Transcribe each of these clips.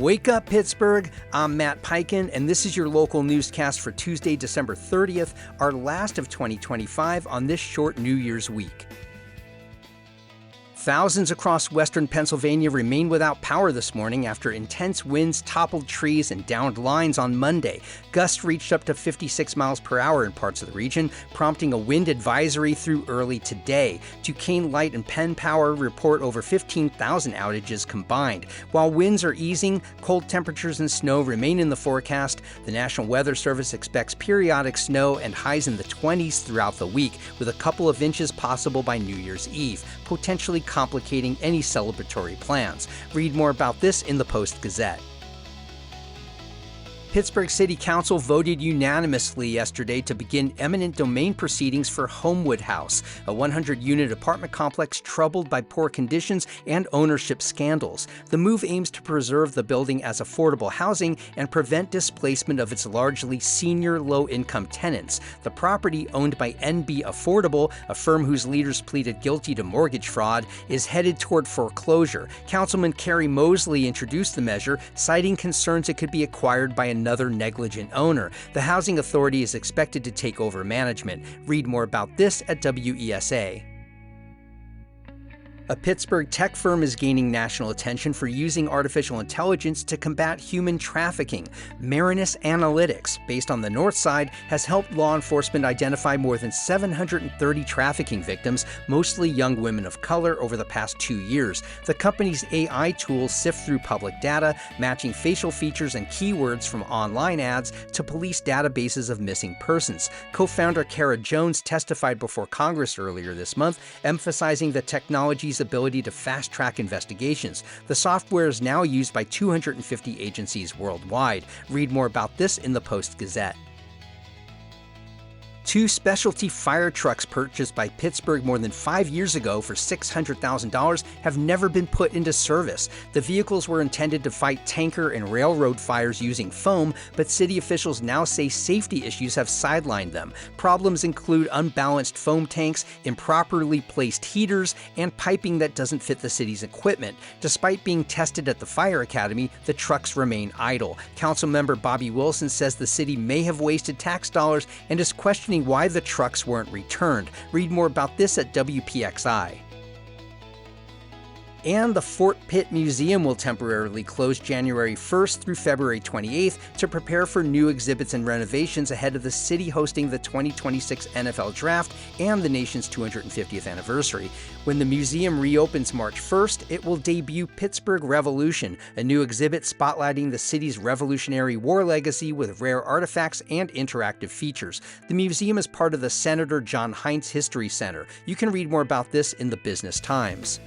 Wake up, Pittsburgh! I'm Matt Peiken, and this is your local newscast for Tuesday, December 30th, our last of 2025 on this short New Year's week. Thousands across western Pennsylvania remain without power this morning after intense winds toppled trees and downed lines on Monday. Gusts reached up to 56 miles per hour in parts of the region, prompting a wind advisory through early today. Duquesne Light and Penn Power report over 15,000 outages combined. While winds are easing, cold temperatures and snow remain in the forecast. The National Weather Service expects periodic snow and highs in the 20s throughout the week, with a couple of inches possible by New Year's Eve, potentially complicating any celebratory plans. Read more about this in the Post-Gazette. Pittsburgh City Council voted unanimously yesterday to begin eminent domain proceedings for Homewood House, a 100-unit apartment complex troubled by poor conditions and ownership scandals. The move aims to preserve the building as affordable housing and prevent displacement of its largely senior low-income tenants. The property, owned by NB Affordable, a firm whose leaders pleaded guilty to mortgage fraud, is headed toward foreclosure. Councilman Carrie Mosley introduced the measure, citing concerns it could be acquired by another negligent owner. The Housing Authority is expected to take over management. Read more about this at WESA. A Pittsburgh tech firm is gaining national attention for using artificial intelligence to combat human trafficking. Marinus Analytics, based on the North Side, has helped law enforcement identify more than 730 trafficking victims, mostly young women of color, over the past 2 years. The company's AI tools sift through public data, matching facial features and keywords from online ads to police databases of missing persons. Co-founder Kara Jones testified before Congress earlier this month, emphasizing the technology's ability to fast-track investigations. The software is now used by 250 agencies worldwide. Read more about this in the Post-Gazette. 2 specialty fire trucks purchased by Pittsburgh more than 5 years ago for $600,000 have never been put into service. The vehicles were intended to fight tanker and railroad fires using foam, but city officials now say safety issues have sidelined them. Problems include unbalanced foam tanks, improperly placed heaters, and piping that doesn't fit the city's equipment. Despite being tested at the fire academy, the trucks remain idle. Councilmember Bobby Wilson says the city may have wasted tax dollars and is questioning why the trucks weren't returned. Read more about this at WPXI. And the Fort Pitt Museum will temporarily close January 1st through February 28th to prepare for new exhibits and renovations ahead of the city hosting the 2026 NFL Draft and the nation's 250th anniversary. When the museum reopens March 1st, it will debut Pittsburgh Revolution, a new exhibit spotlighting the city's Revolutionary War legacy with rare artifacts and interactive features. The museum is part of the Senator John Heinz History Center. You can read more about this in the Business Times.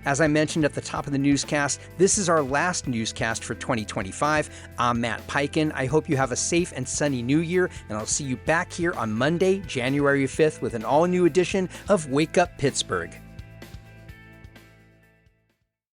As I mentioned at the top of the newscast, this is our last newscast for 2025. I'm Matt Peiken. I hope you have a safe and sunny new year, and I'll see you back here on Monday, January 5th with an all-new edition of Wake Up Pittsburgh.